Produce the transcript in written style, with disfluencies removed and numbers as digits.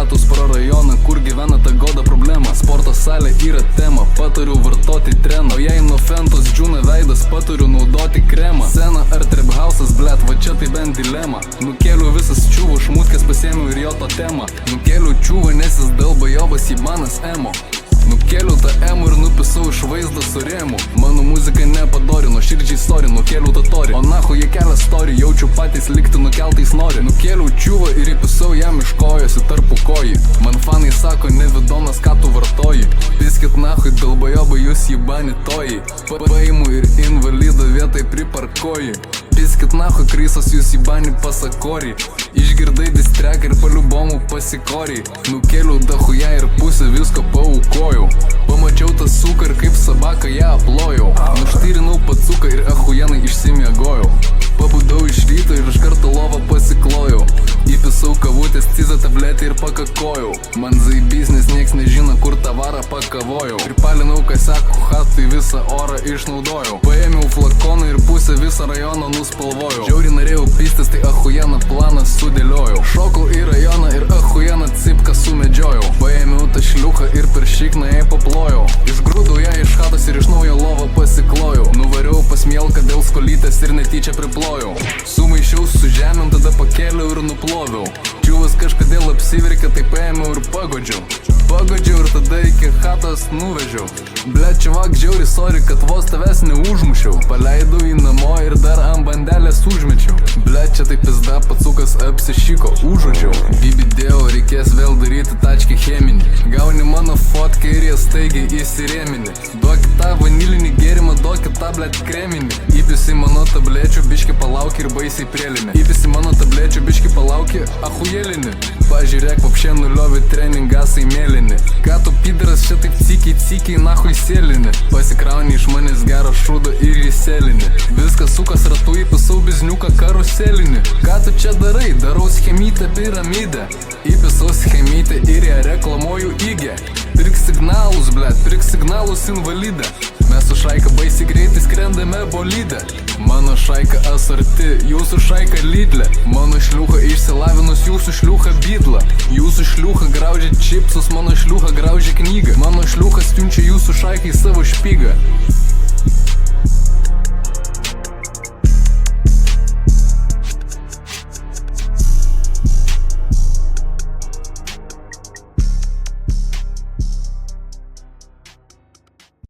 ratus pro rajoną, kur gyvena ta goda problema. Sporto salė yra tema, patariu vartoti treną. O jei nuo fentos džiūna veidas, patariu naudoti kremą. Sena ar trephausas, blet, va čia tai bent dilema. Nukėliu visas čiuvo, šmutkės pasėmiau ir jo to temą. Nukėliu čiuvo, nes jis dalba jobas į manas emo. Nukėliu tą emu ir nupisau iš vaizdą su rėmu. Mano muzika nepadori, nuo širdžiai story, nukėliu tą tori. O nahu jie kelia story, jaučiu patys likti nukeltais nori. Nukėliu čiuvą ir įpisau jam iš kojos į tarpu kojį. Man fanai sako, ne vidonas, ką tu vartoji. Piskit nahui, dalbajobai, jūs jį banitoji. Paimu ir invalido vietai priparkoji. Piskit nahui, krysas, jūs jį bani pasakori. Išgirdai distrek ir paliubomų pasikoriai. Nukėliu dahuja ir pusę visko paaukojau. Pamačiau tą suką ir kaip sabaka ją aplojau. Nuštyrinau patsuką ir ahujenai išsimiegojau. Pabudau iš ryto ir iš karto lovą pasiklojau. Įpisau kavutės, cizą tabletę ir pakakojau. Man zaibys, nes nieks nežino, kur tą varą pakavojau. Pripalinau kasekų hatui, visą orą išnaudojau. Paėmiau flakoną ir pusę visą rajoną nuspalvojau. Žiauriai norėjau pistis, tai ahujeną planą sudėliojau. Šokau į rajoną ir ahujeną cipką sumedžiojau. Paėmiau tą šliuką ir per šikną jai paplojau. Išgrūdau ją iš hatos ir iš naujo lovą pasiklojau. Nuvariau pas mielką dėl skolytės ir netyčia priplojau. Sumaišiau su žemėm, tada pakėliau ir nuploviau. Čiuvas kažkodėl apsiverkė, tai paėmiau ir pagodžiau. Pagodžiau ir tada iki hatos nuvežiau. Blet, čivak, žiauri, sorry, kad vos tavęs neužmušiau. Paleidau į namo ir dar ant bandelės užmečiau. Blet, čia tai pizda, patsukas apsišyko, užuodžiau. Bibidėjau, reikės vėl daryti tačkį cheminį. Gauni mano fotkę ir jie staigiai įsirėminį. Duokit tą vanilinį gėrimą, duokit tą, blet, kreminį. Įpisi mano tablečių, biški palauki ir baisiai prielinį. Įpisi mano tablečių, biški palauki, ahujelinį. Pažiūrėk, vapšė nuliovi treningas į mėlinį. Ką tu pideras čia taip cikiai, nahui sėlinį. Pasikrauni iš manęs gerą šūdą ir įsėlinį. Viskas sukas ratu, įpisau bizniuką karuselinį. Ką tu čia darai? Darau schemytę piramidę. Įpisau schemytę ir ją reklamuoju įgę. Pirk signalus, blet, pirk signalus invalidę. Mes su šaika baisiai greitai skrendame bolidę. Mano šaika asorti, jūsų šaika lydlė. Mano šliuha išsilavinus, jūsų šliuha bydla. Jūsų šliuha graužia čipsus, mano šliuha graužia knygą. Mano šliuha siunčia jūsų šaikai savo špygą.